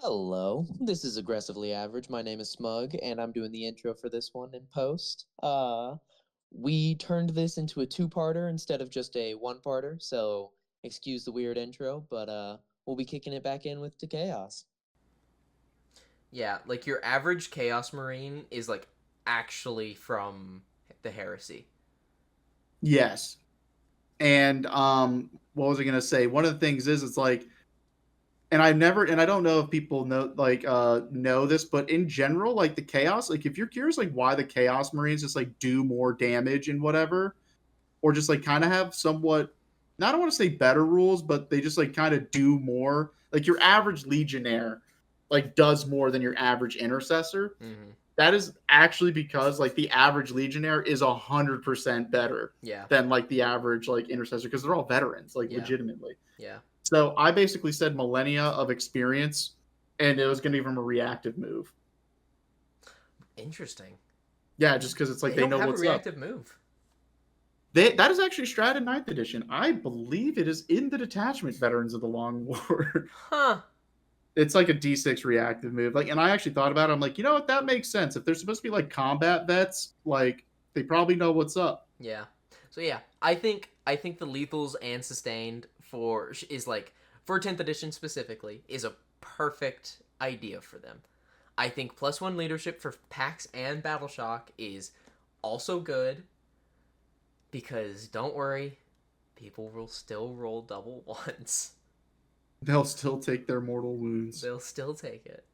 Hello, this is Aggressively Average. My name is Smug, and I'm doing the intro for this one in post. We turned this into a two-parter instead of just a one-parter, so excuse the weird intro, but we'll be kicking it back in with the chaos. Yeah, like your average Chaos Marine is like actually from the Heresy. Yes. And what was I gonna say? One of the things is it's like and I don't know if people know this, but in general, like the chaos, like if you're curious like why the Chaos Marines just like do more damage and whatever, or just like kind of have somewhat I don't want to say better rules, but they just like kind of do more. Like your average legionnaire like does more than your average intercessor. Mm-hmm. That is actually because like the average legionnaire is 100% better Yeah, than like the average like intercessor because they're all veterans, like yeah, legitimately. yeah. So I basically said millennia of experience, and it was going to give them a reactive move. Interesting. Yeah, just because it's like They they don't know have a what's up. reactive move. That is actually Strat in Ninth Edition. I believe it is in the detachment Veterans of the Long War. Huh. It's like a D6 reactive move. Like, and I actually thought about it. I'm like, you know what? That makes sense. If they're supposed to be like combat vets, like they probably know what's up. Yeah. So yeah, I think the lethals and sustained for is like for 10th edition specifically is a perfect idea for them. I think +1 leadership for packs and battle shock is also good because don't worry, people will still roll double ones. They'll still take their mortal wounds. They'll still take it.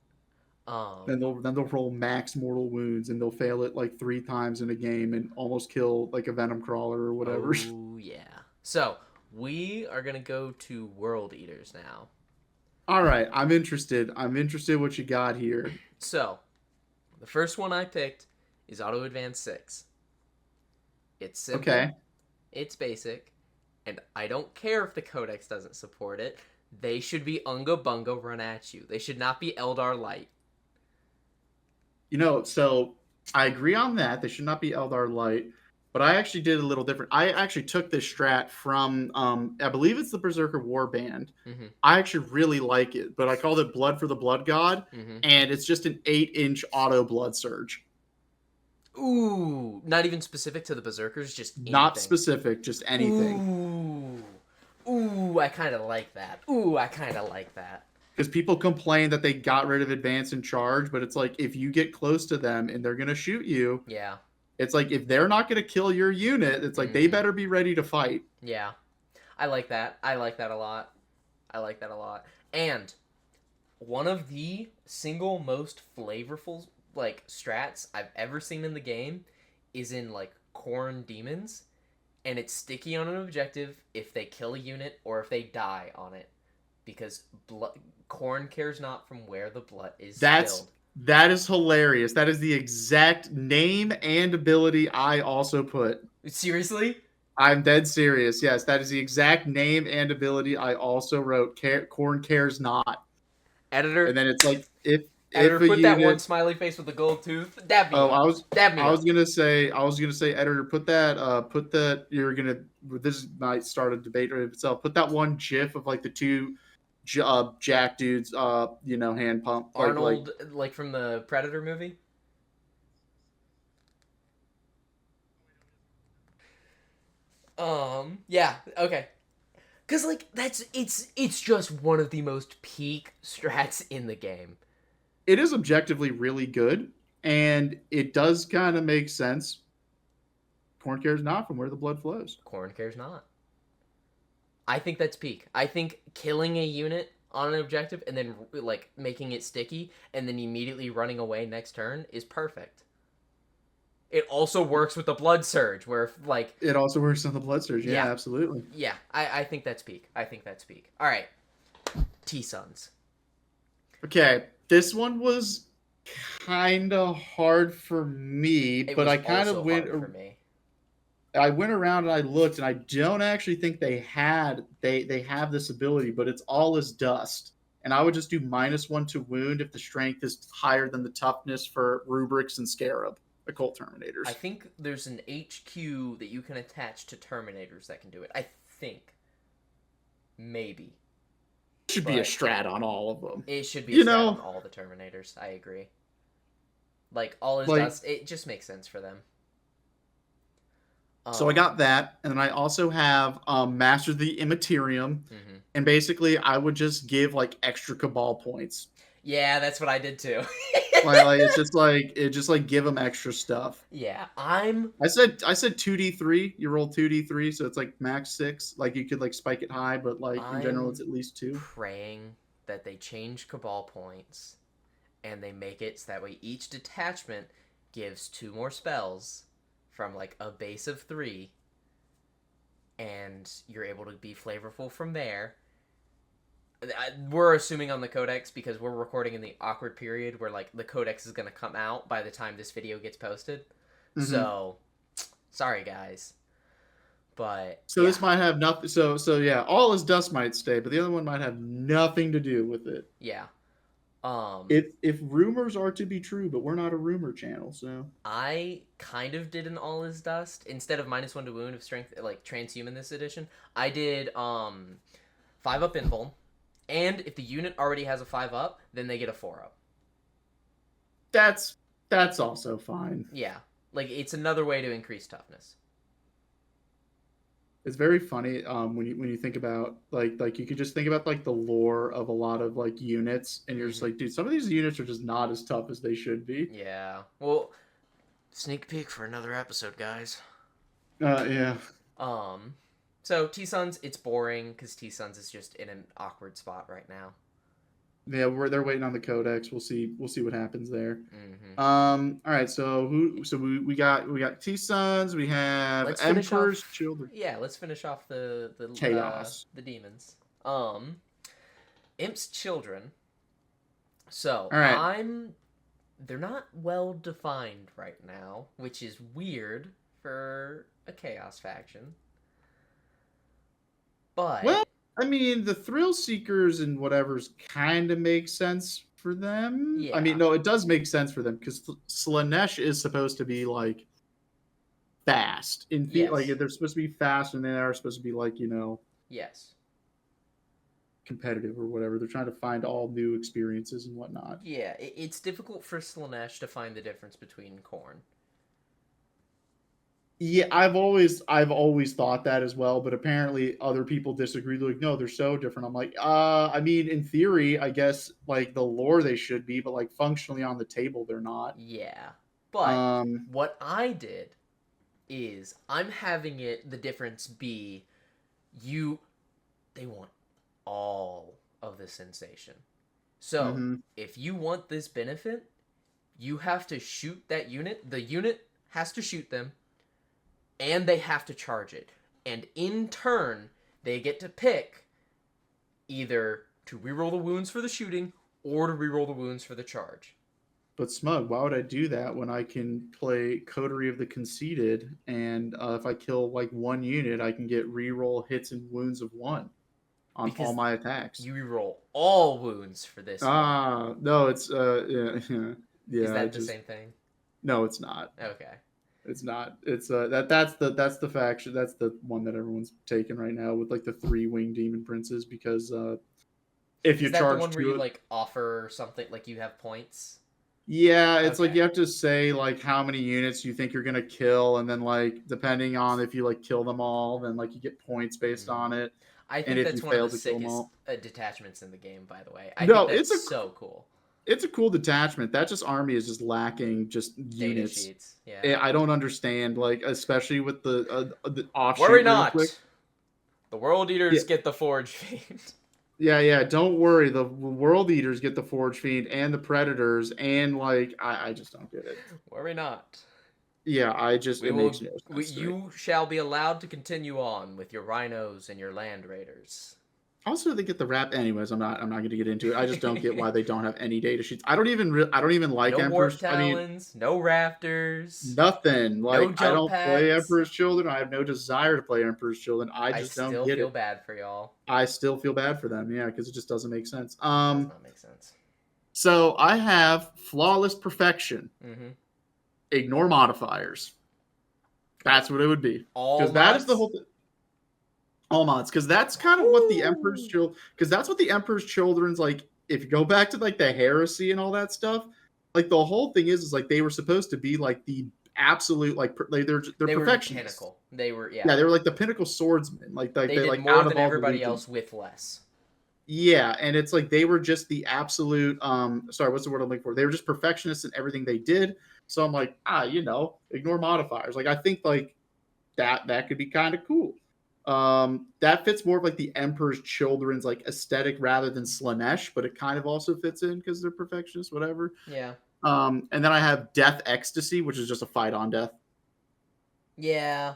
Then they'll roll max mortal wounds and they'll fail it like 3 times in a game and almost kill like a venom crawler or whatever. Oh yeah. So we are gonna go to World Eaters now. All right, I'm interested. I'm interested what you got here. So the first one I picked is Auto Advance 6. It's simple, Okay. it's basic, and I don't care if the Codex doesn't support it. They should be Unga Bunga run at you. They should not be Eldar Light. So I agree on that. They should not be Eldar Light. But I actually did a little different. I actually took this strat from, I believe it's the Berserker Warband. Mm-hmm. I actually really like it, but I called it Blood for the Blood God, Mm-hmm. and it's just an 8-inch auto blood surge. Ooh, not even specific to the Berserkers, just Not anything. specific, just anything. Ooh. Ooh, I kind of like that. Ooh, I kind of like that. Because people complain that they got rid of advance and charge, but it's like if you get close to them and they're gonna shoot you, Yeah. it's like if they're not gonna kill your unit, it's like they Mm-hmm. better be ready to fight. Yeah. I like that. I like that a lot. I like that a lot. And one of the single most flavorful like strats I've ever seen in the game is in like Corn Demons, and it's sticky on an objective if they kill a unit or if they die on it, because Corn cares not from where the blood is That's spilled. that is hilarious. That is the exact name and ability I also put. Seriously? I'm dead serious. Yes, that is the exact name and ability I also wrote. Corn cares not. And Editor, then it's like if editor, a put that one unit. smiley face with the gold tooth. Dab me Oh, up. Dab me I was up. gonna say editor, put that you're gonna this might start a debate of itself. Put that one GIF of like the two Jack dudes hand pump like Arnold, like from the Predator movie. Yeah, okay. Cause like it's just one of the most peak strats in the game. it is objectively really good and it does kind of make sense. Corn cares not from where the blood flows. Corn cares not. I think that's peak. I think killing a unit on an objective and then like making it sticky and then immediately running away next turn is perfect. It also works with the blood surge where like It also works on the blood surge. Yeah, yeah, absolutely. yeah. I think that's peak. I think that's peak. All right, T Suns. Okay, this one was kind of hard for me, It but was also hard for me. I went around and I looked, and I don't actually think they have this ability, but it's all as dust. And I would just do -1 to wound if the strength is higher than the toughness for rubrics and scarab, occult I terminators. think there's an HQ that you can attach to Terminators that can do it. I think. Maybe. should be a But strat on all of them. it should be a You strat on know, all the Terminators. I agree. Like all is like dust, it just makes sense for them. so I got that, and then I also have Master the Immaterium, Mhm. and basically I would just give like extra Cabal points. Yeah, that's what I did too. Like it's just like give them extra stuff. Yeah, I said 2d3. You roll 2d3, so it's like max 6. Like you could like spike it high, but like in general I'm it's at least 2. praying that they change Cabal points and they make it so that way each detachment gives 2 more spells from like a base of 3, and you're able to be flavorful from there. We're assuming on the codex because we're recording in the awkward period where like the codex is going to come out by the time this video gets posted. Mm-hmm. So sorry guys, but so this might have nothing. So yeah, all is dust might stay, but the other one might have nothing to do with it. Yeah. If rumors are to be true, but we're not a rumor channel, so I kind of did an all is dust instead of -1 to wound of strength, like transhuman this edition. I did 5 up invuln, and if the unit already has a 5 up, then they get a 4 up. that's also fine. Yeah, like it's another way to increase toughness. It's very funny when you think about like you could just think about like the lore of a lot of like units, and you're just like, dude, some of these units are just not as tough as they should be. Yeah. Well, sneak peek for another episode, guys. Yeah. So T-Suns, it's boring because T-Suns is just in an awkward spot right now. Yeah, they're waiting on the codex. We'll see what happens there. Mm-hmm. All right. So we got T-Suns. We have Emperor's Children. Yeah, let's finish off the Chaos. The demons. Imp's Children. So all right. they're not well defined right now, which is weird for a Chaos faction. But well, I mean, the Thrill Seekers and whatever's kind of makes sense for them. Yeah. I mean, no, it does make sense for them because Slanesh is supposed to be like fast. Yes. Like they're supposed to be fast, and they are supposed to be like yes, competitive or whatever. They're trying to find all new experiences and whatnot. Yeah, it's difficult for Slanesh to find the difference between Khorne. Yeah, I've always thought that as well, but apparently other people disagree. They're like, no, they're so different. I'm like, I mean, in theory, I guess like the lore they should be, but like functionally on the table they're not. Yeah. But what I did is I'm having the difference be they want all of the sensation. So if you want this benefit, you have to shoot that unit. The unit has to shoot them, and they have to charge it. And in turn, they get to pick either to reroll the wounds for the shooting or to reroll the wounds for the charge. But Smug, why would I do that when I can play Coterie of the Conceited, and if I kill like one unit, I can get reroll hits and wounds of 1 on because all my attacks. You reroll all wounds for this. No, it's yeah. Is that the same thing? No, it's not. Okay. It's not. It's that's the faction. That's the one that everyone's taking right now with like the 3 winged demon princes, because if you charge, is that the one where you like offer something, like you have points? Yeah, it's like you have to say like how many units you think you're gonna kill, and then like depending on if you like kill them all, then like you get points based on it. I think that's one of the sickest detachments in the game, by the way. It's so cool. It's a cool detachment. That just army is just lacking just units. Data sheets. Yeah. I don't understand, like, especially with the offshoot. Worry not. The World Eaters get the Forge Fiend. Yeah. Don't worry. The World Eaters get the Forge Fiend and the Predators, and like I just don't get it. Worry not. Yeah, it makes no sense. You shall be allowed to continue on with your Rhinos and your Land Raiders. Also, they get the wrap. Anyways, I'm not going to get into it. I just don't get why they don't have any data sheets. I don't even like no Emperor's. Talons, no Raptors, nothing. Like, I don't play Emperor's Children. I have no desire to play Emperor's Children. I just don't get it. I still feel bad for y'all. I still feel bad for them. Yeah, because it just doesn't make sense. Does not make sense. So I have Flawless Perfection. Ignore modifiers. That's what it would be. Because that is the whole thing. all mods, because that's kind of what the Emperor's Children, because that's what the Emperor's Children's like. If you go back to like the heresy and all that stuff, like the whole thing is like they were supposed to be like the absolute like they're They were the perfectionists. pinnacle. They were Yeah, they were like the pinnacle swordsmen. Like They they did like more out of than all the everybody legions. else with less. Yeah, and it's like they were just the absolute sorry, what's the word I'm looking for? They were just perfectionists in everything they did. So I'm like, ignore modifiers. Like I think like that could be kind of cool. That fits more of like the Emperor's Children's like aesthetic rather than Slanesh, but it kind of also fits in because they're perfectionists, whatever. Yeah. And then I have Death Ecstasy, which is just a fight on death. Yeah.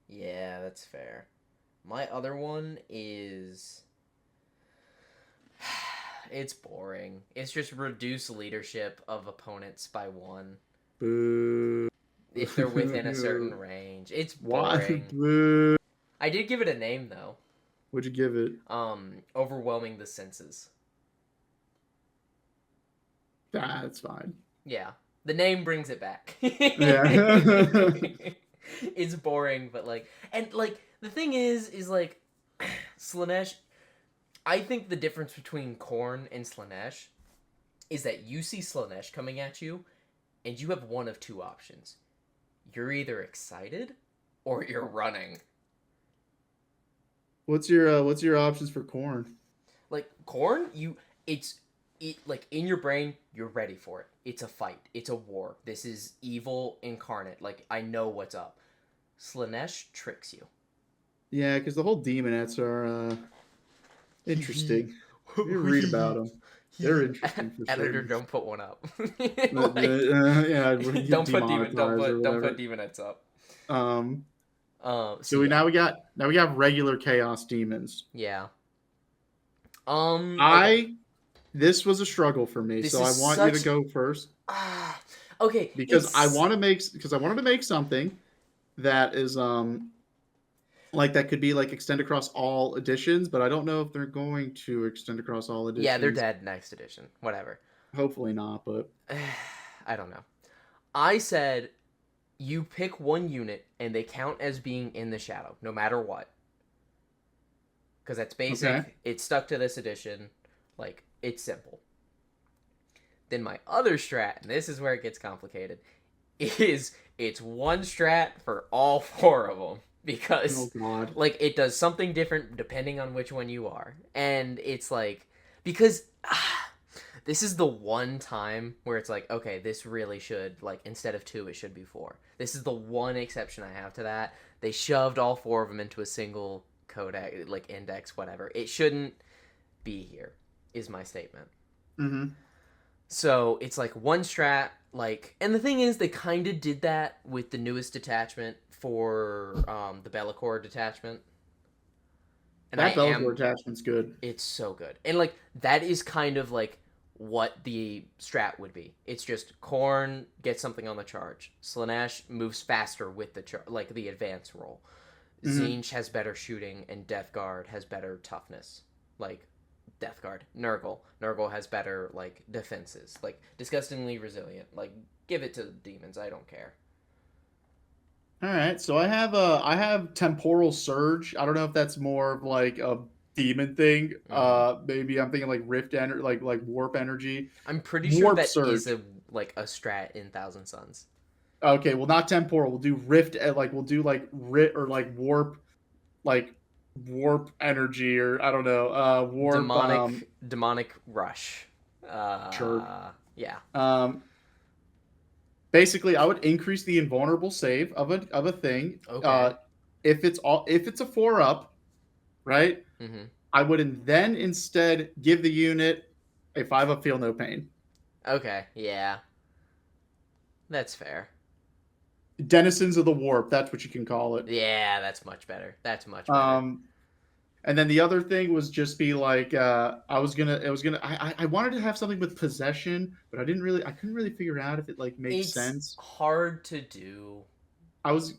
Yeah, that's fair. My other one is it's boring. It's just reduce leadership of opponents by 1. Boo. If they're within a certain range. It's Why? boring. Boo. I did give it a name though. What'd you give it? Overwhelming the senses. That's fine. Yeah. The name brings it back. Yeah. It's boring, but like, and like the thing is like Slanesh, I think the difference between Khorne and Slanesh is that you see Slanesh coming at you and you have one of two options. You're either excited or you're running. What's your options for Khorne? Like Khorne, like in your brain, you're ready for it. It's a fight. It's a war. This is evil incarnate. Like I know what's up. Slanesh tricks you. Yeah, because the whole demonettes are interesting. You read about them. They're interesting for Editor, certain. don't put one up. Yeah, Don't put demonetize demonettes up. So we got regular chaos demons. Yeah. This was a struggle for me, so I want you to go first. Okay. Because I wanted to make something that is like that could be like extend across all editions, but I don't know if they're going to extend across all editions. Yeah, they're dead next edition. Whatever. Hopefully not, but I don't know. I said you pick one unit and they count as being in the shadow, no matter what. Because that's basic. Okay. It's stuck to this edition. Like, it's simple. Then my other strat, and this is where it gets complicated, is it's one strat for all 4 of them. Because, like, it does something different depending on which one you are. And it's like, because this is the one time where it's like, okay, this really should, like, instead of 2, it should be 4. This is the one exception I have to that. They shoved all 4 of them into a single codex, like, index, whatever. It shouldn't be here, is my statement. Mm-hmm. So it's like one strat, like, and the thing is, they kind of did that with the newest detachment for the Be'lakor detachment. And that Be'lakor detachment's good. It's so good, and like that is kind of like what the strat would be. It's just Khorne gets something on the charge. Slanesh moves faster with the like the advance roll. Mm-hmm. Tzeentch has better shooting, and Death Guard has better toughness. Like Death Guard, Nurgle has better like defenses, like disgustingly resilient. Like give it to the demons, I don't care. All right, so I have Temporal Surge. I don't know if that's more of like a demon thing. Mm-hmm. Maybe I'm thinking like Rift Energy, like Warp Energy. I'm pretty sure that Surge is a strat in Thousand Suns. Okay, well not Temporal. We'll do Rift, like we'll do like Rit or like Warp Energy, or I don't know, Warp demonic Rush. Sure. Yeah. Basically, I would increase the invulnerable save of a thing. Okay. If it's a 4-up, right? Mm-hmm. I would then instead give the unit a 5-up feel no pain. Okay. Yeah. That's fair. Denizens of the Warp, that's what you can call it. Yeah, that's much better. And then the other thing was just be like, I wanted to have something with possession, but I couldn't really figure out if it like makes sense. It's hard to do. I was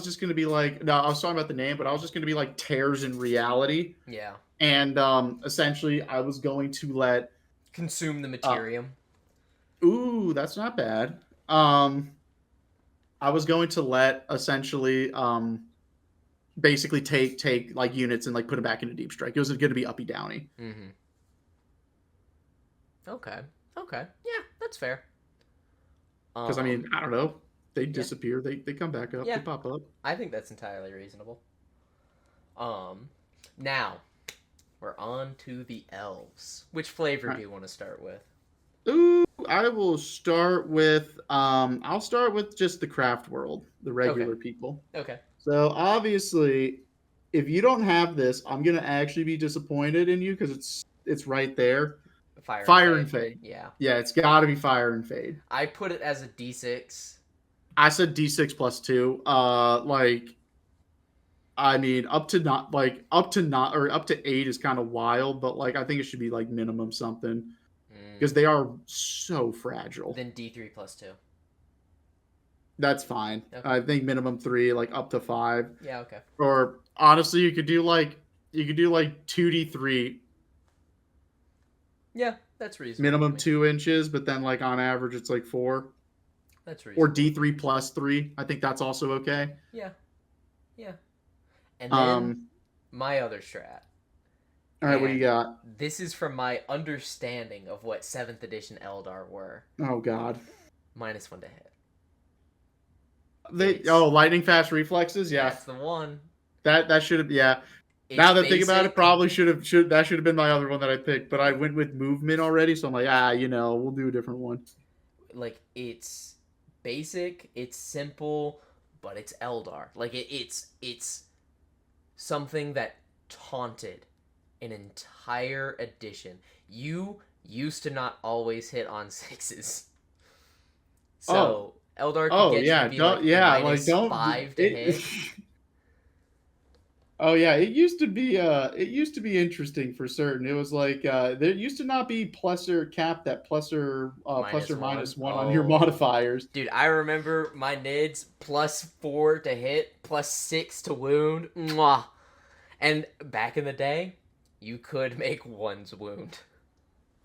just gonna be like, no, I was talking about the name, but I was just gonna be like Tears in Reality. Yeah. And essentially, I was going to let consume the materium. Ooh, that's not bad. I was going to let essentially basically take like units and like put them back into deep strike. It was going to be uppy downy. Mm-hmm. Okay. Okay. Yeah, that's fair. Because I mean, I don't know, they Yeah. disappear, they come back up, Yeah. they pop up. I think that's entirely reasonable. Now we're on to the elves. Which flavor All do right. you want to start with? Ooh, I will start with I'll start with just the craft world, the Okay. regular people. Okay. So obviously, if you don't have this, I'm gonna actually be disappointed in you because it's right there. Fire and Fire and Fade. Fade. Yeah. Yeah, it's got to be Fire and Fade. I put it as a D6. I said D6 plus two. Like I mean, up to not or up to 8 is kind of wild, but like I think it should be like minimum something Mm. because they are so fragile. Then D3 plus 2. That's fine. Okay. I think minimum 3, like up to 5. Yeah, okay. Or honestly, you could do like 2D3 Yeah, that's reasonable. minimum 2 inches, but then like on average it's like 4. That's Or reasonable. D3 plus 3. I think that's also okay. Yeah. Yeah. And then my other strat. All right, what do you got? This is from my understanding of what 7th edition Eldar were. Oh God. -1 to hit. Lightning fast reflexes. Yeah, That's the one. that should have. Yeah. It's now that I think basic. about it, probably should that should have been my other one that I picked, but I went with movement already, so I'm like, we'll do a different one. Like it's basic, it's simple, but it's Eldar. Like it's something that taunted an entire edition. You used to not always hit on 6s. So Eldar can get you to be like -5 to hit. Oh yeah, it used to be interesting for certain. It was like there used to not be plus or cap that plus or -1 on your modifiers. Dude, I remember my nids +4 to hit, +6 to wound. Mwah. And back in the day, you could make one's wound.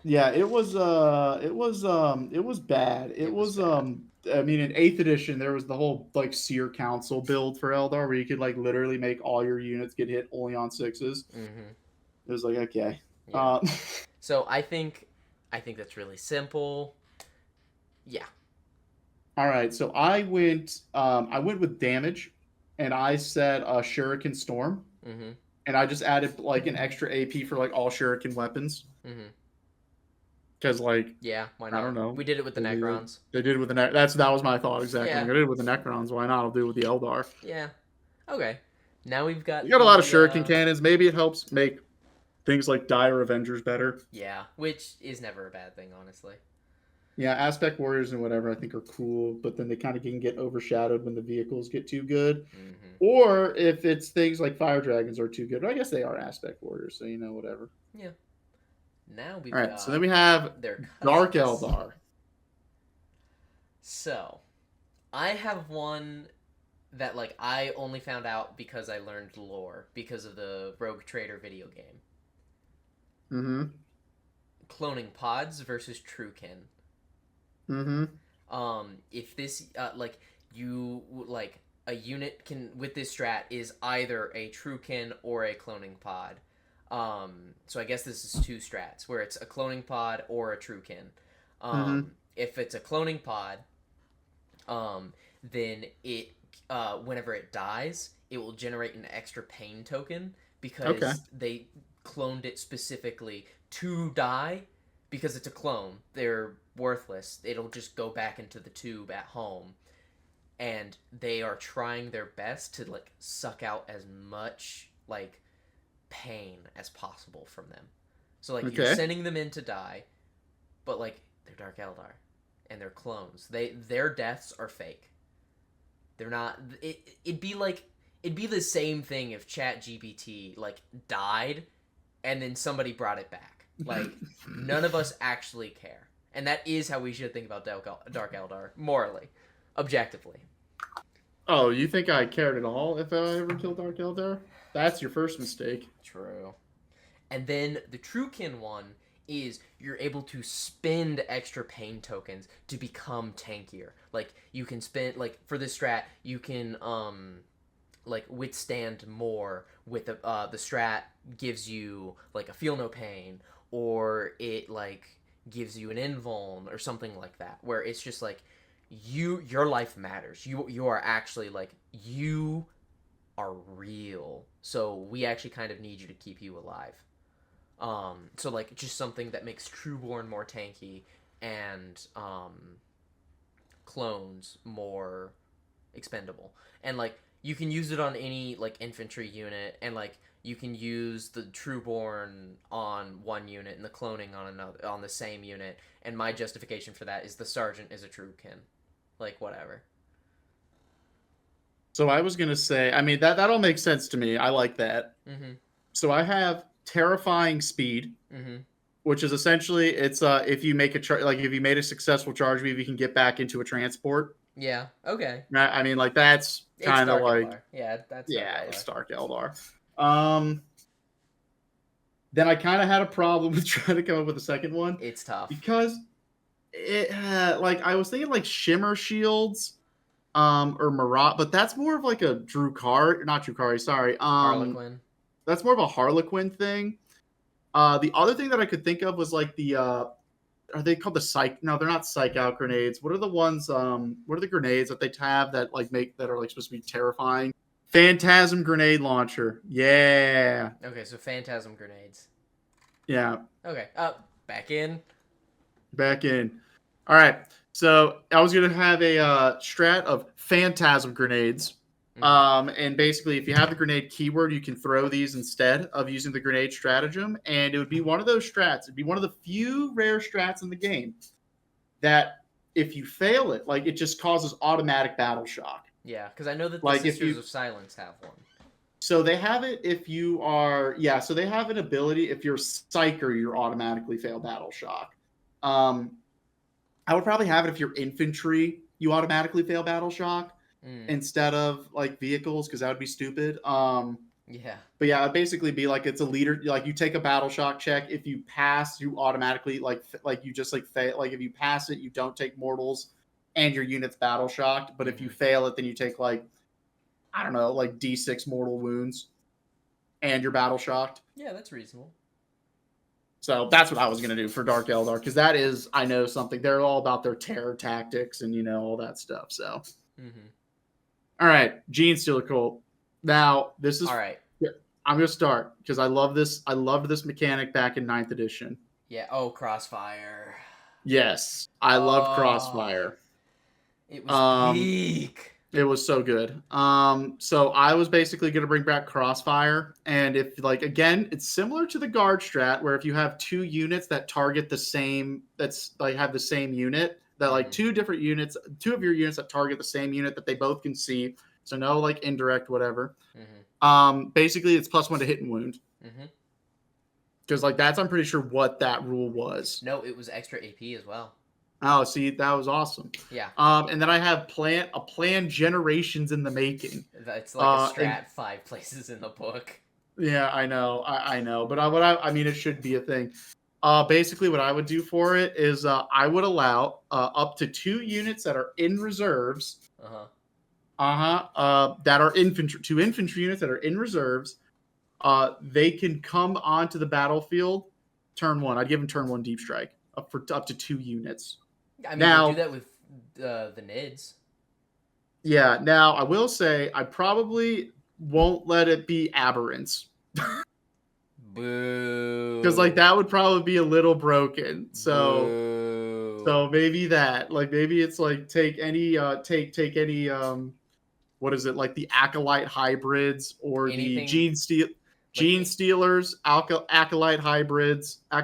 Yeah, it was bad. It was bad. I mean, in 8th edition, there was the whole like Seer Council build for Eldar where you could like literally make all your units get hit only on 6s. Mm-hmm. It was like, okay. Yeah. So I think that's really simple. Yeah. All right. So I went with damage, and I said Shuriken Storm, Mm-hmm. and I just added like an extra AP for like all Shuriken weapons. Mm-hmm. Because like why not? I don't know. We did it with the Necrons. They did it with the that was my thought exactly. Yeah. Like, I did it with the Necrons. Why not? I'll do it with the Eldar. Yeah. Okay. Now we've got. You got a lot of Shuriken cannons. Maybe it helps make things like Dire Avengers better. Yeah, which is never a bad thing, honestly. Yeah, Aspect Warriors and whatever I think are cool, but then they kind of can get overshadowed when the vehicles get too good. Mm-hmm. Or if it's things like Fire Dragons are too good. But I guess they are Aspect Warriors, so whatever. Yeah. Now we've got. All right, so then we have Dark Eldar. So, I have one that like I only found out because I learned lore because of the Rogue Trader video game. Mm-hmm. Cloning pods versus Truekin. Mm-hmm. If this a unit can with this strat is either a Truekin or a cloning pod. So I guess this is 2 strats where it's a cloning pod or a Truekin. If it's a cloning pod, then it whenever it dies, it will generate an extra pain token because they cloned it specifically to die because it's a clone. They're worthless. It'll just go back into the tube at home. And they are trying their best to like suck out as much like pain as possible from them. So like you're sending them in to die, but like they're Dark Eldar and they're clones. Their deaths are fake. They're not it'd be the same thing if ChatGPT like died and then somebody brought it back. Like none of us actually care. And that is how we should think about Dark Eldar morally, objectively. Oh, you think I cared at all if I ever killed Dark Eldar? That's your first mistake. True. And then the Truekin one is you're able to spend extra pain tokens to become tankier. Like you can spend like for this strat, you can like withstand more with the strat gives you like a feel no pain, or it like gives you an invuln or something like that, where it's just like your life matters. You are actually like you are real. So we actually kind of need you to keep you alive. So like just something that makes Trueborn more tanky and clones more expendable. And like you can use it on any like infantry unit, and like you can use the Trueborn on one unit and the cloning on another on the same unit. And my justification for that is the sergeant is a Truekin. Like whatever. So I was gonna say, I mean that all makes sense to me. I like that. Mm-hmm. So I have terrifying speed, Mm-hmm. which is essentially it's if you make a like if you made a successful charge move, you can get back into a transport. Yeah. Okay. I mean, like that's It's kind of Dark like Eldar. Yeah, that's Dark yeah, Eldar. it's Dark Eldar. Then I kind of had a problem with trying to come up with a second one It's tough. because it like I was thinking like Shimmer Shields, or Marat, but that's more of like a Drukari, not Drukari, sorry, Harlequin. that's more of a Harlequin thing. The other thing that I could think of was like the are they called the psych? No, they're not psych out grenades. What are the ones? What are the grenades that they have that like make that are like supposed to be terrifying? Phantasm grenade launcher. Yeah, Okay, so Phantasm grenades. yeah. Okay. Back in. Back in. All right. So I was gonna have a strat of Phantasm grenades. And basically, if you have the grenade keyword, you can throw these instead of using the grenade stratagem. And it would be one of those strats. It'd be one of the few rare strats in the game that if you fail it, like it just causes automatic battle shock. Yeah, because I know that the Like if Sisters you- of Silence have one. So they have it if you are, yeah, so they have an ability if you're Psyker, you're automatically fail battle shock. I would probably have it if you're infantry, you automatically fail battle shock instead of like vehicles, because that would be stupid. Yeah. But yeah, it'd basically be like it's a leader. Like you take a battle shock check. If you pass, you automatically like you just like fail. Like if you pass it, you don't take mortals, and your unit's battle shocked. But if you fail it, then you take like I don't know, like D6 mortal wounds, and you're battle shocked. Yeah, that's reasonable. So that's what I was gonna do for Dark Eldar, because that is, I know something. They're all about their terror tactics and all that stuff. So, all right, Gene Stealer Cult. Now this is all right. I'm gonna start because I love this. I loved this mechanic back in 9th edition. Yeah. Oh, Crossfire. Yes, I loved Crossfire. It was peak. It was so good. So I was basically going to bring back Crossfire, and if like again, it's similar to the guard strat, where if you have two units that target the same, that's like have the same unit, that like two different units, two of your units that target the same unit that they both can see, so no like indirect whatever. Basically, it's +1 to hit and wound. Because like that's I'm pretty sure what that rule was. No, it was extra AP as well. Oh, see, that was awesome. Yeah. And then I have a plan generations in the making. It's like a strat 5 places in the book. Yeah, I know, I know, but I mean, it should be a thing. Basically, what I would do for it is I would allow up to 2 units that are in reserves. That are infantry, 2 infantry units that are in reserves. They can come onto the battlefield turn 1. I'd give them turn 1 deep strike up to 2 units. I mean, now, they do that with the NIDs. Yeah, now I will say I probably won't let it be aberrants. Boo. Because like that would probably be a little broken. So Boo. so maybe that. Like maybe it's like take any what is it, like the acolyte hybrids or Anything, the gene stealers, acolyte hybrids, or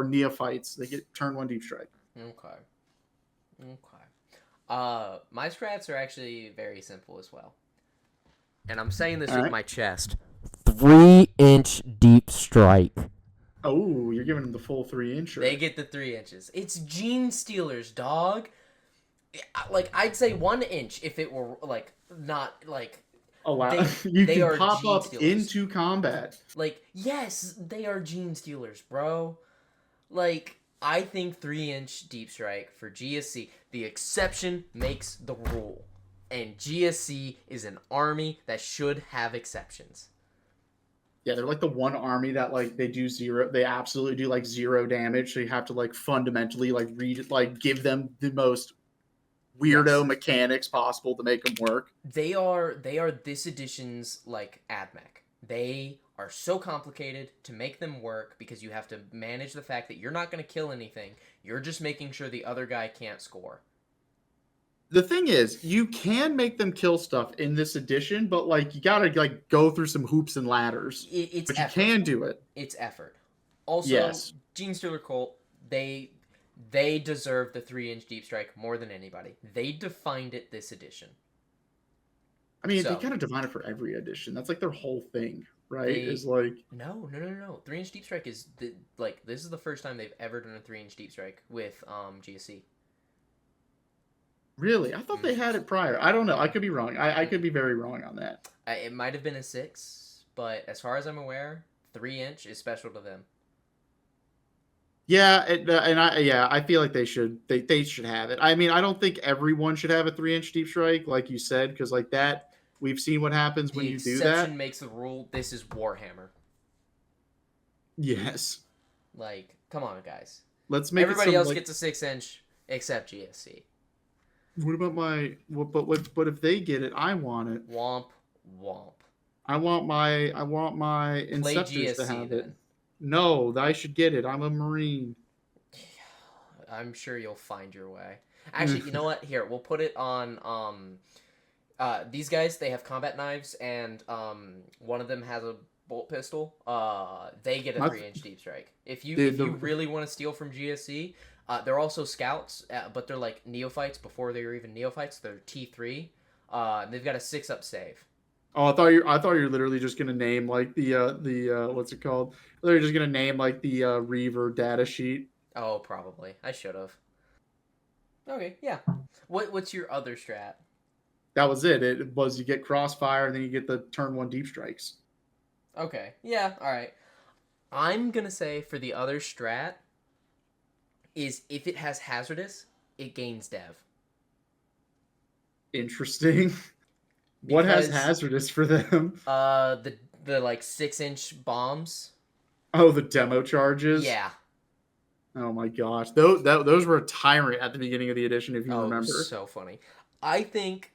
neophytes. They get turn 1 deep strike. Okay. My strats are actually very simple as well. And I'm saying this with my chest. 3-inch deep strike. Oh, you're giving them the full 3-inch. They get the 3 inches. It's Gene Stealers, dog. Like, I'd say 1 inch if it were, like, not, like... Allowed. You they can pop Gene up Stealers. into combat. Like, yes, they are Gene Stealers, bro. Like, I think 3-inch deep strike for GSC, the exception makes the rule. And GSC is an army that should have exceptions. Yeah, they're like the one army that like they absolutely do like zero damage. So you have to like fundamentally give them the most weirdo Yes. mechanics possible to make them work. They are this edition's like AdMech. They are so complicated to make them work because you have to manage the fact that you're not going to kill anything. You're just making sure the other guy can't score. The thing is, you can make them kill stuff in this edition, but like you gotta like go through some hoops and ladders. It's But effort. you can do it. It's effort. Also, Yes. Gene Stealer Colt, they deserve the 3-inch deep strike more than anybody. They defined it this edition. I mean, So, they kind of define it for every edition. That's like their whole thing, right? They Is like no. 3-inch deep strike is this is the first time they've ever done a 3-inch deep strike with GSC. really, I thought they had it prior. I don't know. I could be wrong. I could be very wrong on that. It might have been a 6, but as far as I'm aware, 3-inch is special to them. Yeah, I feel like they should have it. I mean, I don't think everyone should have a 3-inch deep strike, like you said, because like that, we've seen what happens when you do that. The exception makes the rule. This is Warhammer. Yes. Like, come on, guys. Let's make everybody else gets a 6-inch except GSC. What about but if they get it, I want it. Womp womp. I want my Inceptors to have it. No, I should get it. I'm a Marine. I'm sure you'll find your way. Actually, you know what? Here, we'll put it on these guys, they have combat knives, and one of them has a bolt pistol. They get a 3-inch deep strike. If you really want to steal from GSC, they're also scouts, but they're like neophytes before they were even neophytes. They're T3. They've got a 6-up save. Oh, I thought you were literally just gonna name like the what's it called? They're just gonna name like the Reaver data sheet. Oh, probably. I should have. Okay, yeah. What's your other strat? That was it. It was you get crossfire and then you get the turn 1 deep strikes. Okay. Yeah, alright. I'm gonna say for the other strat is if it has hazardous, it gains dev. Interesting. What has hazardous for them? The like 6-inch bombs. Oh, the demo charges? Yeah. Oh my gosh. Those were a tyrant at the beginning of the edition, if you remember. So funny. I think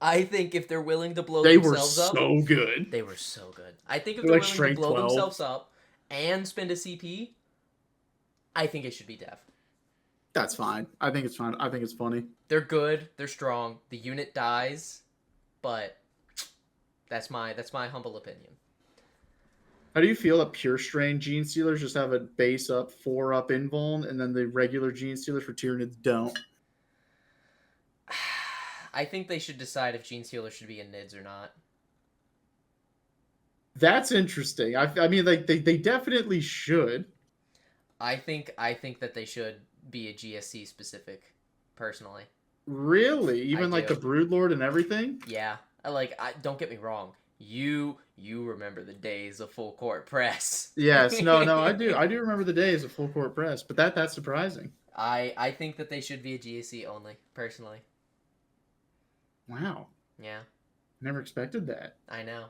if they're willing to blow themselves up... They were so good. They were so good. I think if they're willing to blow 12. themselves up and spend a CP, I think it should be dev. That's fine. I think it's fine. I think it's funny. They're good. They're strong. The unit dies, but that's my humble opinion. How do you feel that pure strain Gene Stealers just have a base up, 4-up invuln, and then the regular Gene Stealers for Tyranids don't? I think they should decide if Gene Stealers should be in NIDS or not. That's interesting. I mean, like they definitely should. I think that they should be a GSC specific, personally. Really? Even like the Broodlord and everything? Yeah. Don't get me wrong. You remember the days of full court press. Yes. No, I do. I do remember the days of full court press, but that's surprising. I think that they should be a GSC only, personally. Wow. Yeah. Never expected that. I know.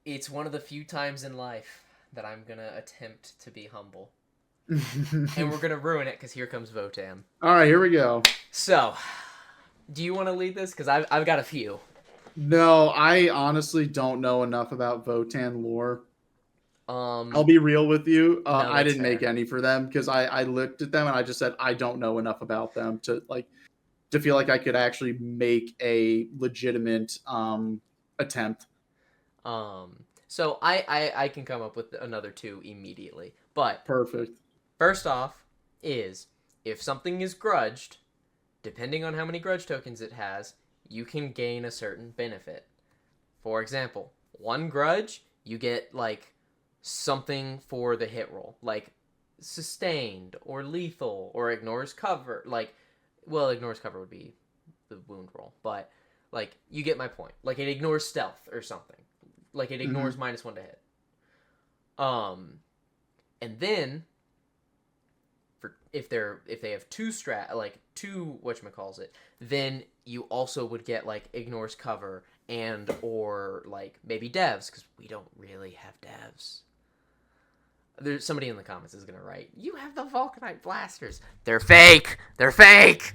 It's one of the few times in life that I'm gonna attempt to be humble. And we're gonna ruin it because here comes Votan. All right, here we go. So, do you want to lead this? Because I've got a few. No, I honestly don't know enough about Votan lore. I'll be real with you. No, I didn't fair. make any for them because I looked at them and I just said I don't know enough about them to feel like I could actually make a legitimate attempt. So I can come up with another 2 immediately. But perfect. First off is if something is grudged, depending on how many grudge tokens it has, you can gain a certain benefit. For example, 1 grudge, you get like something for the hit roll, like sustained or lethal or ignores cover. Ignores cover would be the wound roll, but like you get my point. Like it ignores stealth or something. Like it ignores -1 to hit. And then if they have two whatchamacalls, then you also would get like ignores cover and or like maybe devs, because we don't really have devs. There's somebody in the comments is gonna write, "You have the Vulcanite blasters. They're fake. They're fake."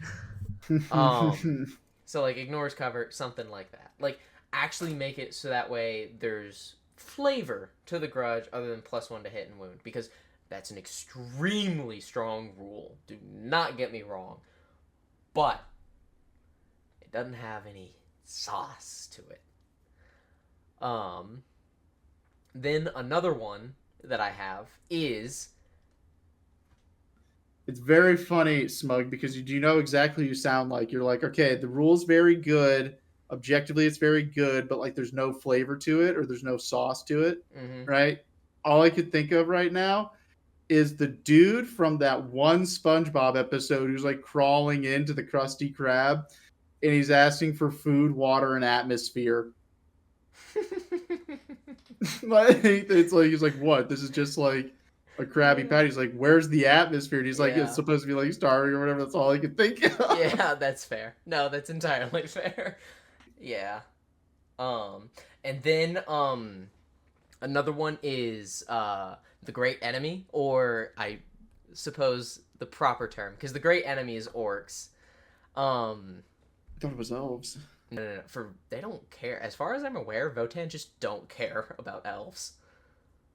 So like ignores cover, something like that. Like actually make it so that way there's flavor to the grudge other than +1 to hit and wound, because that's an extremely strong rule. Do not get me wrong, but it doesn't have any sauce to it. Then another one that I have is, it's very funny, Smug, because you know exactly what you sound like. You're like, okay, the rule's very good. Objectively, it's very good, but like there's no flavor to it or there's no sauce to it, right? All I could think of right now is the dude from that one SpongeBob episode who's like crawling into the Krusty Krab and he's asking for food, water, and atmosphere. Like, it's like, he's like, what? This is just like a Krabby Patty. He's like, where's the atmosphere? And he's like, Yeah. it's supposed to be like starving or whatever. That's all I could think of. Yeah, that's fair. No, that's entirely fair. Yeah. And then another one is the Great Enemy, or I suppose the proper term, because the Great Enemy is orcs. I thought it was elves. No. They don't care. As far as I'm aware, Votan just don't care about elves.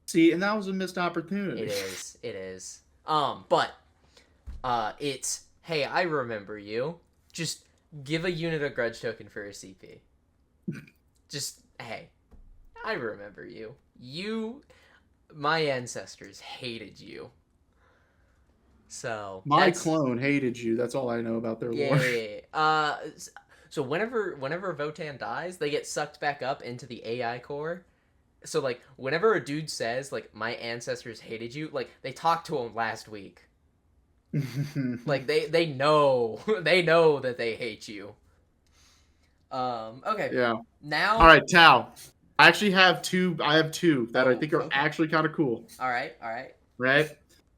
See, and that was a missed opportunity. It is. But it's, hey, I remember you. Just give a unit a grudge token for your CP. Just, hey, I remember you. My ancestors hated you. So my clone hated you. That's all I know about their lore. Yeah. So whenever Votan dies, they get sucked back up into the AI core. So like whenever a dude says like my ancestors hated you, like they talked to him last week. Like they know that they hate you. Okay. Yeah. Now. All right, Tao. I actually have two. I have two that I think are actually kind of cool. All right. Right.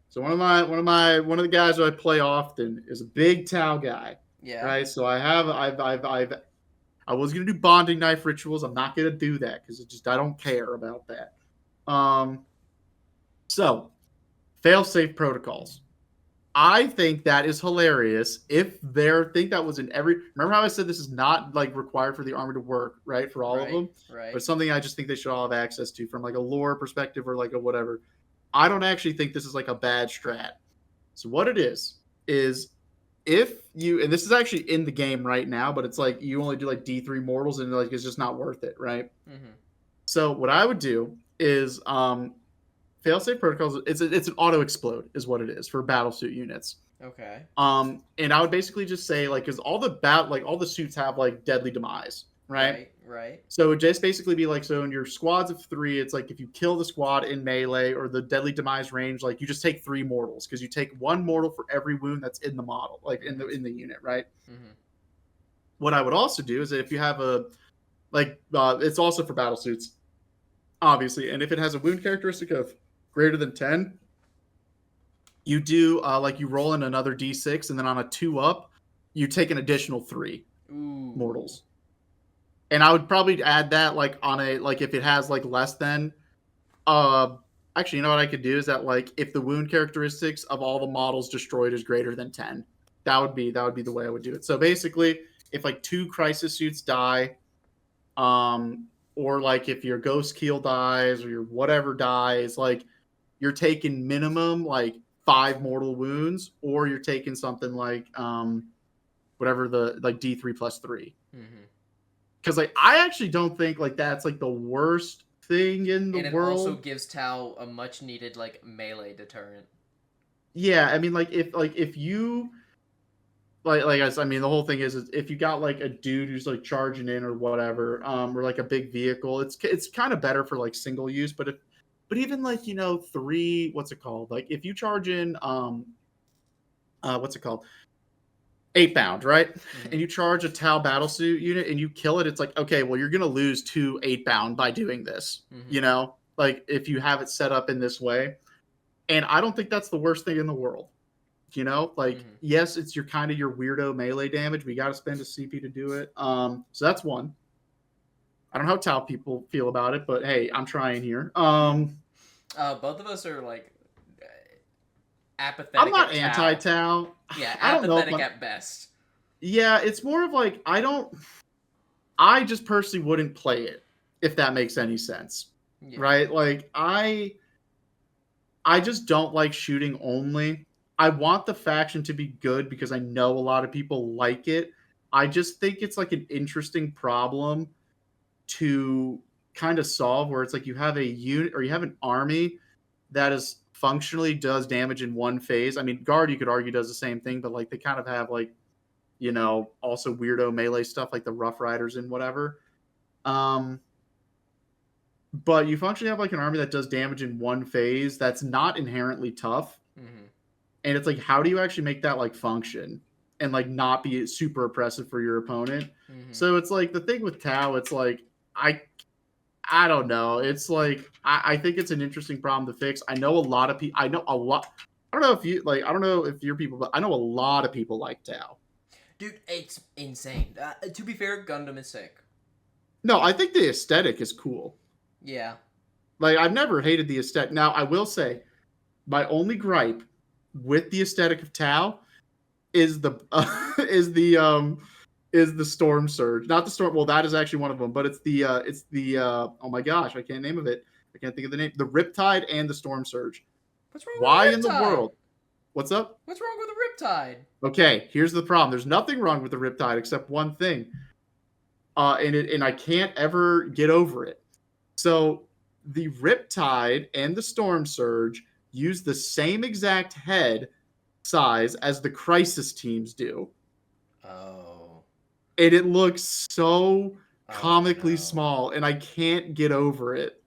So one of the guys who I play often is a big Tao guy. Yeah. Right. So I was gonna do bonding knife rituals. I'm not gonna do that because I don't care about that. So fail-safe protocols. I think that is hilarious. If think that was in remember how I said this is not like required for the army to work, right? For all of them. Right. But something I just think they should all have access to from like a lore perspective or like a whatever. I don't actually think this is like a bad strat. So what it is if you, and this is actually in the game right now, but it's like you only do like D3 mortals and like it's just not worth it, right? So what I would do is fail-safe protocols. It's an auto explode is what it is for battlesuit units. Okay. And I would basically just say like, because all the suits have like deadly demise, right? Right. So it would just basically be like, so in your squads of 3, it's like if you kill the squad in melee or the deadly demise range, like you just take 3 mortals because you take 1 mortal for every wound that's in the model, like in the unit, right? What I would also do is that if you have it's also for battle suits, obviously, and if it has a wound characteristic of greater than 10, you do you roll in another d6, and then on a 2 up, you take an additional 3 mortals. And I would probably add that if it has like less than, actually, you know what I could do is that like if the wound characteristics of all the models destroyed is greater than 10, that would be the way I would do it. So basically, if like 2 crisis suits die, or like if your ghost keel dies or your whatever dies, like you're taking minimum like 5 mortal wounds, or you're taking something like whatever the like D3 plus 3. Because like I actually don't think like that's like the worst thing in the world. And it also gives Tau a much needed like melee deterrent. Yeah, I mean like if you I mean the whole thing is if you got like a dude who's like charging in or whatever, or like a big vehicle, it's kind of better for like single use. But even like 3, what's it called? Like if you charge in what's it called? 8 bound, right? And you charge a Tau battlesuit unit and you kill it, it's like, okay, well, you're going to lose 2 8 bound by doing this, like if you have it set up in this way. And I don't think that's the worst thing in the world. You know, like Mhm. yes, it's your kind of your weirdo melee damage. We got to spend a CP to do it. So that's one. I don't know how Tau people feel about it, but hey, I'm trying here. Both of us are like I'm apathetic not at anti Tau. Tau. Yeah, I don't know if apathetic I'm. at best. Yeah, it's more of like I don't. I just personally wouldn't play it if that makes any sense, Yeah. right? Like I just don't like shooting only. I want the faction to be good because I know a lot of people like it. I just think it's like an interesting problem to kind of solve where it's like you have a unit or you have an army that is functionally does damage in one phase. I mean, Guard you could argue does the same thing, but like they kind of have like, you know, also weirdo melee stuff like the Rough Riders and whatever. Um but you functionally have like an army that does damage in one phase that's not inherently tough. Mhm. And it's like, how do you actually make that like function and like not be super oppressive for your opponent? Mhm. So it's like the thing with Tau, it's like I I don't know. It's like I think it's an interesting problem to fix. I know a lot of people. I know a lot. I don't know if you like. I don't know if you're people, but I know a lot of people like Tau. Dude, it's insane. To be fair, Gundam is sick. No, I think the aesthetic is cool. Yeah. Like I've never hated the aesthetic. Now I will say, my only gripe with the aesthetic of Tau is the is the storm surge. Not the storm. Well, that is actually one of them, but it's the oh my gosh, I can't name of it. I can't think of the name. The Riptide and the storm surge. What's wrong Why with in the the Riptide? world? What's up? What's wrong with the Riptide? Okay, here's the problem. There's nothing wrong with the Riptide except one thing, and I can't ever get over it. So the Riptide and the Storm Surge use the same exact head size as the Crisis teams do, Oh. and it looks so Oh comically no. small, and I can't get over it.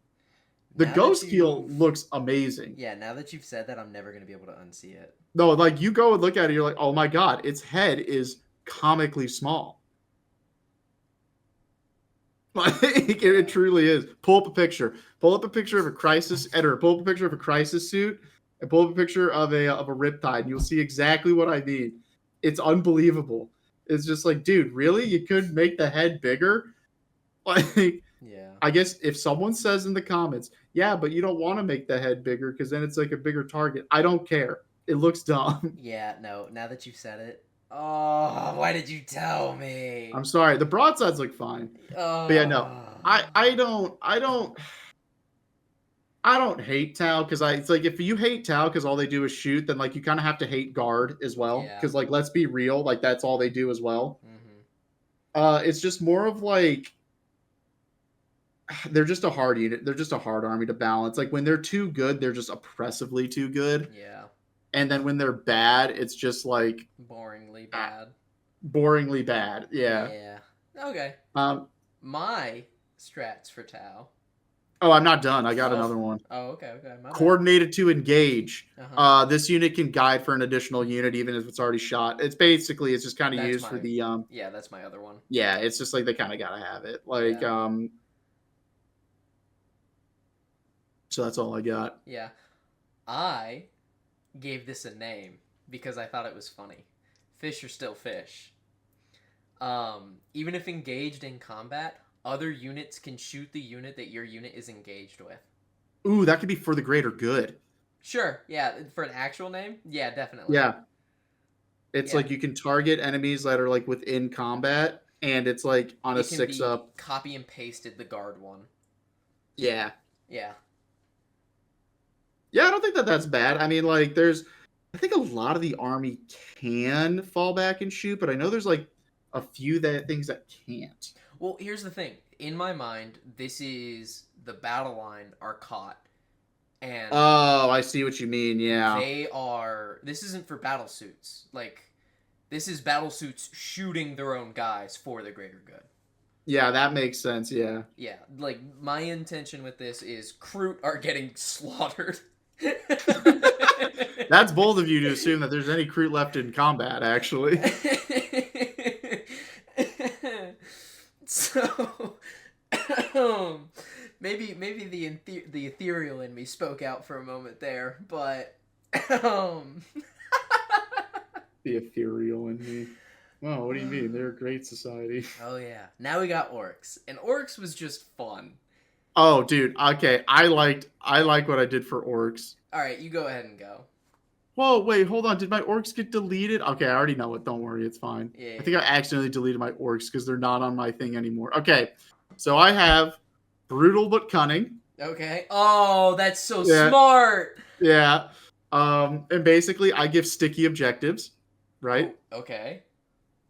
The Now that Ghost Heel you've looks amazing. Yeah, now that you've said that, I'm never gonna be able to unsee it. No, like you go and look at it, you're like, oh my god, its head is comically small. Like it Yeah. truly is. Pull up a picture. Pull up a picture of a crisis editor. Pull up a picture of a crisis suit, and pull up a picture of a Riptide. And you'll see exactly what I mean. It's unbelievable. It's just like, dude, really? You could make the head bigger? Like, Yeah. I guess if someone says in the comments, yeah, but you don't want to make the head bigger because then it's like a bigger target. I don't care. It looks dumb. Yeah, no, now that you've said it. Oh, why did you tell me? I'm sorry. The broadsides look fine, but yeah, no. Oh. I don't hate Tau because it's like if you hate Tau because all they do is shoot, then like you kind of have to hate Guard as well Yeah. because like let's be real, like that's all they do as well. Mhm. It's just more of like they're just a hard unit. They're just a hard army to balance. Like when they're too good, they're just oppressively too good, Yeah. and then when they're bad, it's just like Boringly bad. boringly bad. Yeah. Yeah. Okay. Um. My strats for Tau. Oh, I'm not done. I got Oh. another one. Oh, okay, my bad. Coordinated to engage. Uh-huh. This unit can guide for an additional unit even if it's already shot. It's just kind of That's used for the Yeah, that's my other one. yeah, it's just like they kind of got to have it. Like Yeah. So that's all I got. Yeah. I gave this a name because I thought it was funny. Fish are still fish. Even if engaged in combat, other units can shoot the unit that your unit is engaged with. Ooh, that could be for the greater good. Sure, yeah, for an actual name? Yeah, definitely. Yeah. It's Yeah. like you can target enemies that are like within combat and it's like on a It can 6 be up. copy and pasted the guard one. Yeah. Yeah. Yeah, I don't think that that's bad. I mean, like I think a lot of the army can fall back and shoot, but I know there's like a few things that can't. Well, here's the thing. In my mind, this is the battle line are caught. And Oh, I see what you mean. Yeah. this isn't for battle suits. Like, this is battle suits shooting their own guys for the greater good. Yeah, that makes sense. Yeah. Yeah, like, my intention with this is Kroot are getting slaughtered. That's bold of you to assume that there's any crew left in combat, actually. So, maybe the ethereal in me spoke out for a moment there, but The ethereal in me. Well, what do you mean? They're a great society. Oh yeah. Now we got orcs, and orcs was just fun. Oh, dude. Okay, I like what I did for orcs. All right, you go ahead and go. Whoa, wait, hold on. Did my orcs get deleted? Okay, I already know it. Don't worry, it's fine. Yeah. I think I accidentally deleted my orcs because they're not on my thing anymore. Okay, so I have brutal but cunning. Okay. Oh, that's so Yeah. smart. Yeah. And basically I give sticky objectives, right? Oh, okay.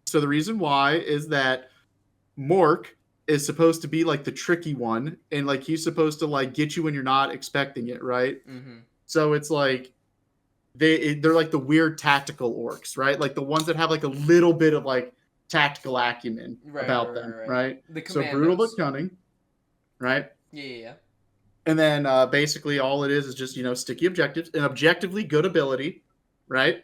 So the reason why is that Mork is supposed to be like the tricky one, and like he's supposed to like get you when you're not expecting it, right? Mm-hmm. So it's like they're like the weird tactical orcs, right? Like the ones that have like a little bit of like tactical acumen about them, right? The So commandos. brutal but cunning, right? Yeah. And then basically all it is just, you know, sticky objectives and objectively good ability, right?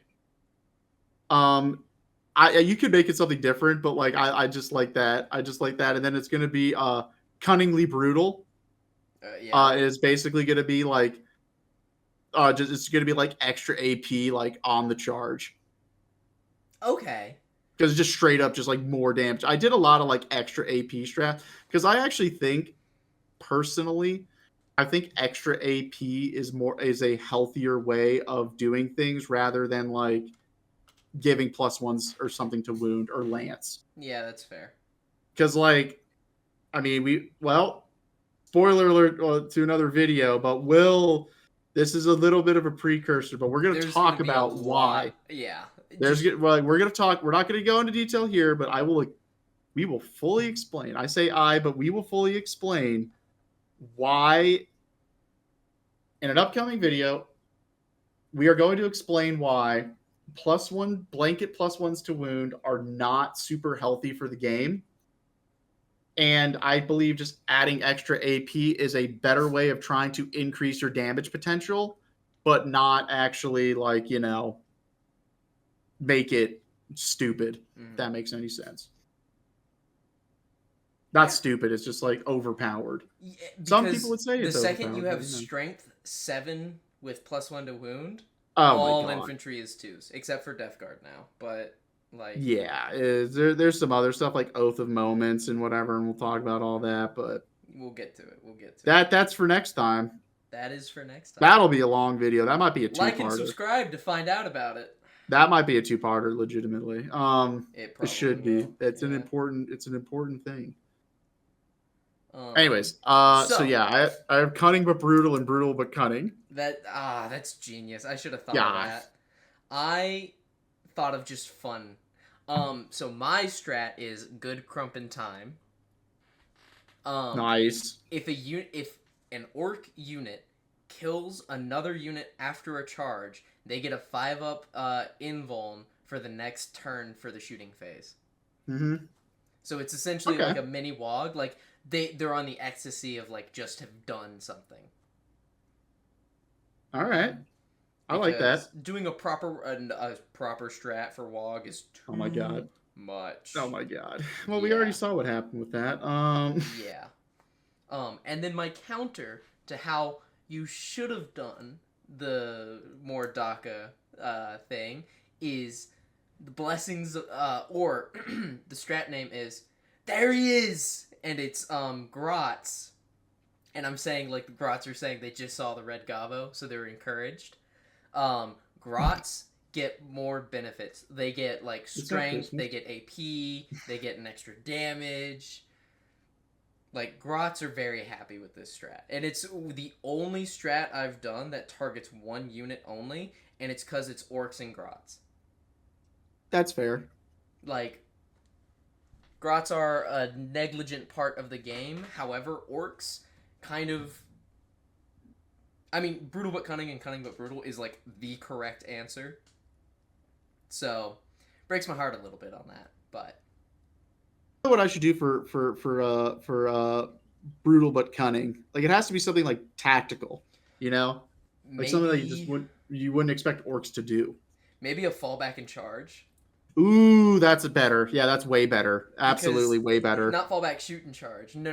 You could make it something different, but like I just like that. I just like that. And then it's gonna be cunningly brutal. Yeah. Is basically gonna be like just it's gonna be like extra AP like on the charge. Okay. Because just straight up just like more damage. I did a lot of like extra AP strat because I actually think personally I think extra AP is a healthier way of doing things rather than like giving +1s or something to wound or lance. Yeah, that's fair. Because like, I mean, spoiler alert to another video, but this is a little bit of a precursor, but we're going to talk about why. Yeah. We're going to talk. We're not going to go into detail here, but we will fully explain. I say but we will fully explain why in an upcoming video. We are going to explain why blanket +1s to wound are not super healthy for the game. And I believe just adding extra AP is a better way of trying to increase your damage potential, but not actually like, you know, make it stupid, if that makes any sense. Not stupid, it's just like overpowered. Yeah, some people would say the it's second you have overpowered, strength 7 with +1 to wound, oh all infantry is 2s, except for Death Guard now. But like, yeah, there's some other stuff like Oath of Moments and whatever, and we'll talk about all that. But we'll get to it. That's for next time. That is for next time. That'll be a long video. That might be a 2-parter. Like and subscribe to find out about it. That might be a 2-parter, legitimately. It should be. Will. It's an important thing. Anyways, so yeah, I have cunning but brutal and brutal but cunning. That's genius. I should have thought of that. I thought of just fun. So my strat is good crump in time. Nice. If an orc unit kills another unit after a charge, they get a 5-up invuln for the next turn for the shooting phase. Mm-hmm. So it's essentially like a mini wog. Like they're on the ecstasy of like just have done something. All right. I like that. Doing a proper strat for wog is too much. Oh my god. Well, we already saw what happened with that. Yeah. And then my counter to how you should have done the more DACA thing is the blessings or the strat name is there he is, and it's Grots. And I'm saying like the Grots are saying they just saw the red Gabo, so they were encouraged. Grots get more benefits. They get like strength, they get AP, they get an extra damage. Like Grots are very happy with this strat. And it's the only strat I've done that targets one unit only, and it's cuz it's orcs and Grots. That's fair. Like Grots are a negligent part of the game. However, orcs kind of brutal but cunning and cunning but brutal is like the correct answer. So, breaks my heart a little bit on that, but what I should do for brutal but cunning. Like it has to be something like tactical, you know? Like something that you wouldn't expect orcs to do. Maybe a fallback and charge. Ooh, that's better. Yeah, that's way better. Absolutely way better. Not fallback, shoot and charge. No.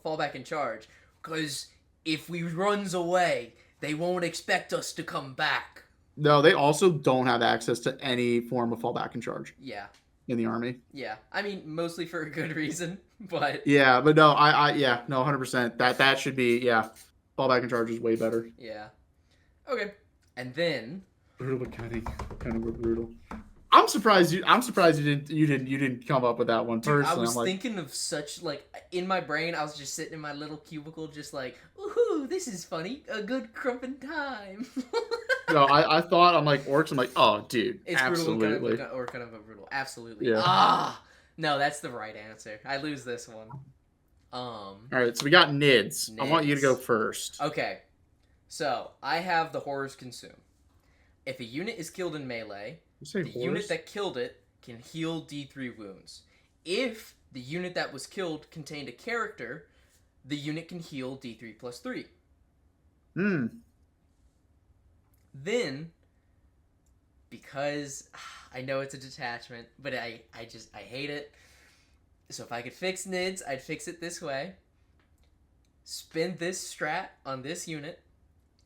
Fallback and charge. Because if we runs away, they won't expect us to come back. No, they also don't have access to any form of fallback and charge Yeah. in the army. Yeah. I mean, mostly for a good reason, but Yeah, but no, yeah, no, 100%. That should be, yeah. Fallback and charge is way better. yeah. Okay. And then Brutal, but kind of brutal. I'm surprised you didn't come up with that one dude, I personally. was I'm like, thinking of such like in my brain. I was just sitting in my little cubicle, just like, "Ooh, this is funny. A good crumpin' time." no, I thought I'm like orcs. I'm like, oh, dude, It's absolutely. brutal, or kind of a brutal. Absolutely. Yeah. Ah, no, that's the right answer. I lose this one. All right, so we got Nids. I want you to go Nids. first. Okay, so I have the horrors consume. If a unit is killed in melee, You say the horse? unit that killed it can heal D3 wounds. If the unit that was killed contained a character, the unit can heal D3 plus 3. Hmm. Then, because I know it's a detachment, but I hate it. So if I could fix NIDS, I'd fix it this way. Spin this strat on this unit,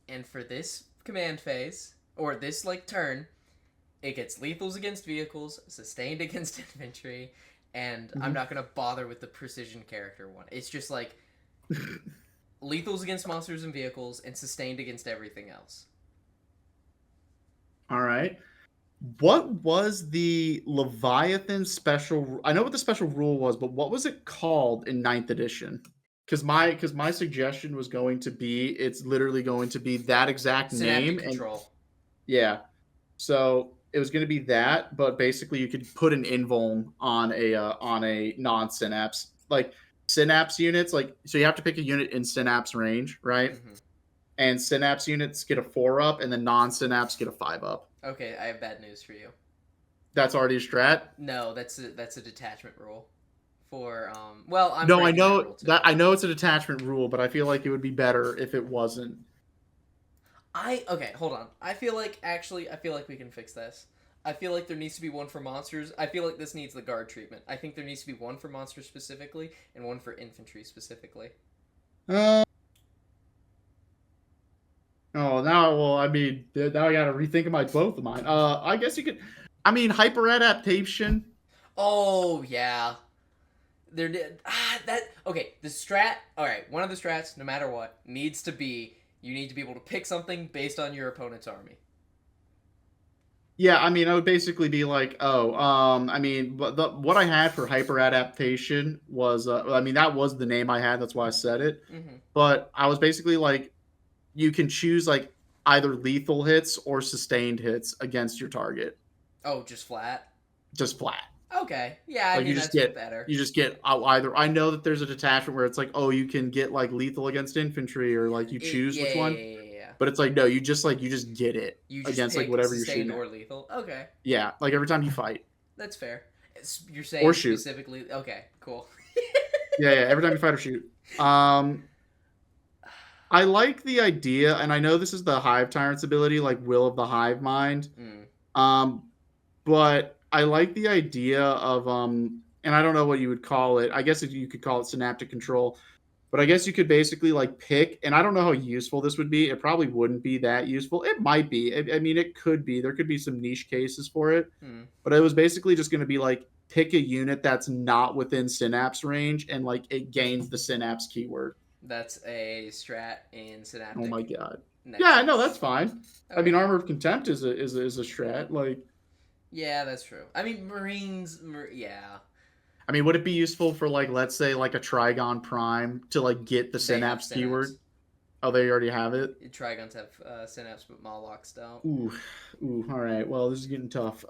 and for this command phase, or this like turn, it gets lethals against vehicles, sustained against infantry, and I'm not gonna bother with the precision character one. It's just like lethals against monsters and vehicles, and sustained against everything else. All right. What was the Leviathan special? I know what the special rule was, but what was it called in 9th edition? Because my suggestion was going to be it's literally going to be that exact Synaptic name control. and yeah. So it was going to be that, but basically you could put an invuln on a non-synapse like synapse units. Like so you have to pick a unit in synapse range, right? Mm-hmm. And synapse units get a 4-up, and then non-synapse get a 5-up. Okay, I have bad news for you. That's already a strat. No, that's a detachment rule. For well, I'm No, I breaking know that rule too. that I know it's a detachment rule, but I feel like it would be better if it wasn't. Okay, hold on. I feel like we can fix this. I feel like there needs to be one for monsters. I feel like this needs the guard treatment. I think there needs to be one for monsters specifically and one for infantry specifically. Oh, now, well, I mean, now I got to rethink both of mine. I guess you could. I mean, hyper adaptation. Oh yeah, there did that. Okay, the strat. All right, one of the strats, no matter what, needs to be you need to be able to pick something based on your opponent's army. Yeah, I mean, I would basically be like, oh, I mean, what I had for hyper adaptation was, I mean, that was the name I had. That's why I said it. Mm-hmm. But I was basically like, you can choose like either lethal hits or sustained hits against your target. Oh, just flat. Just flat. Okay, yeah, I Like mean you just that's get better. you just get either. I know that there's a detachment where it's like, oh, you can get like lethal against infantry, or like you choose which one. Yeah. But it's like no, you just get it You just against like pick whatever you're sustained shooting or at. lethal. Okay, Yeah, like every time you fight. that's fair. You're saying Or shoot. specifically. Okay, cool. Yeah, every time you fight or shoot. I like the idea, and I know this is the Hive Tyrant's ability, like Will of the Hive Mind. But I like the idea of and I don't know what you would call it. I guess you could call it synaptic control. But I guess you could basically like pick, and I don't know how useful this would be. It probably wouldn't be that useful. It might be. I mean, it could be. There could be some niche cases for it. But it was basically just going to be like pick a unit that's not within synapse range, and like it gains the synapse keyword. That's a strat in synaptic. Oh my god. Nexus. Yeah, no, that's fine. Okay. I mean, Armor of Contempt is a strat. Like, yeah, that's true. I mean, Marines. Yeah. I mean, would it be useful for like, let's say, like a Trigon Prime to like get the synapse keyword? Oh, they already have it. Trigons have synapse, but Molochs don't. Ooh, all right. Well, this is getting tough.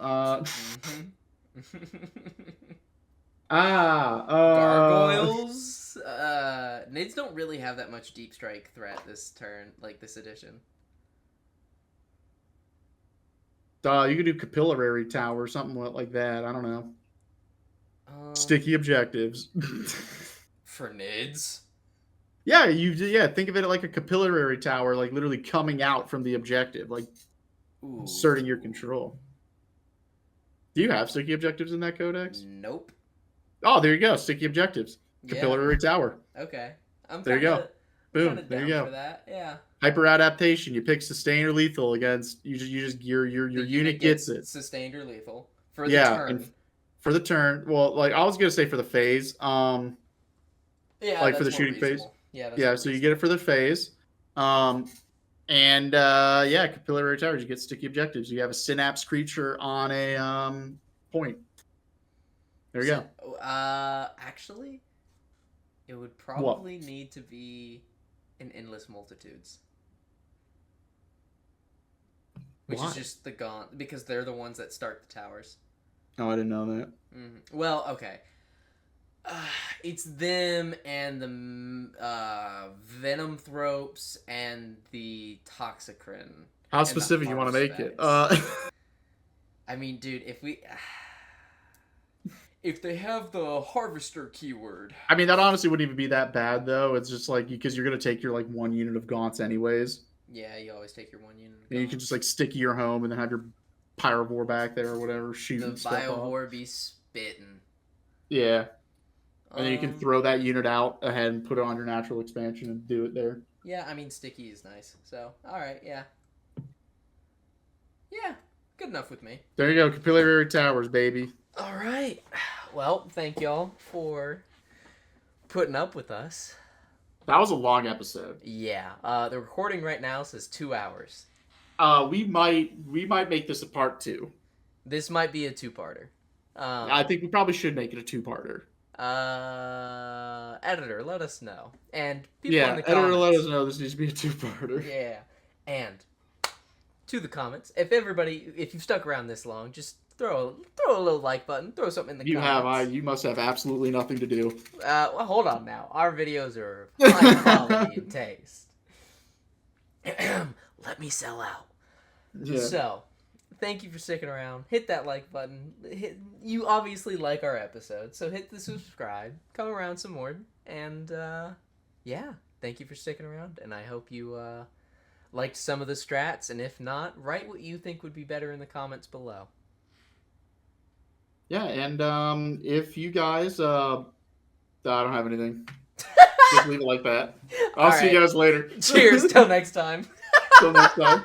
Gargoyles. Nids don't really have that much deep strike threat this turn, like this edition. You could do Capillary Tower or something like that. I don't know. Sticky objectives. For Nids? Yeah, think of it like a capillary tower, like literally coming out from the objective, like asserting your control. Do you have sticky objectives in that codex? Nope. Oh, there you go. Sticky objectives. Capillary tower. Okay. There you go. Boom. Kind of There down you go. for that. Yeah. Hyper adaptation. You pick sustain or lethal against your The unit gets it. sustained or lethal for the Yeah, and turn. for the turn. Well, like I was gonna say for the phase. Yeah, Like for the that's more shooting phase. reasonable. Yeah, that's Yeah, more so you reasonable. get it for the phase. And yeah, capillary towers. You get sticky objectives. You have a synapse creature on a point. There you go. Actually, it would What? probably need to be an endless multitudes, which is Why? just the gaunt because they're the ones that start the towers. Oh, I didn't know that. Well, okay. It's them and the Venom Thropes and the Toxicrin. How and the specific you want to make it? Harvest. I mean, dude, if they have the Harvester keyword, I mean, that honestly wouldn't even be that bad though. It's just like because you're gonna take your like one unit of gaunts anyways. yeah, you always take your one unit. And you can just like sticky your home and then have your pyrovore back there or whatever shooting the stuff off. Biovore be spitting. Yeah. And then you can throw that unit out ahead and put it on your natural expansion and do it there. Yeah, I mean sticky is nice. So alright, yeah. Yeah, good enough with me. There you go, capillary towers, baby. Alright. Well, thank y'all for putting up with us. That was a long episode. Yeah. The recording right now says 2 hours. We might make this a part 2. This might be a 2-parter. I think we probably should make it a 2-parter. Editor, let us know. And people in the comments. Editor, let us know this needs to be a 2-parter. Yeah. And to the comments, if you've stuck around this long, just throw a little like button, throw something in the comments. You must have absolutely nothing to do. Well, hold on now. Our videos are high quality and taste. Let me sell out. Yeah. So, thank you for sticking around. Hit that like button. You obviously like our episodes, so hit the subscribe. Come around some more. And, yeah, thank you for sticking around. And I hope you liked some of the strats. And if not, write what you think would be better in the comments below. Yeah, and if you guys, I don't have anything. Just leave it like that. I'll see you guys later. Cheers. Till next time. Till next time.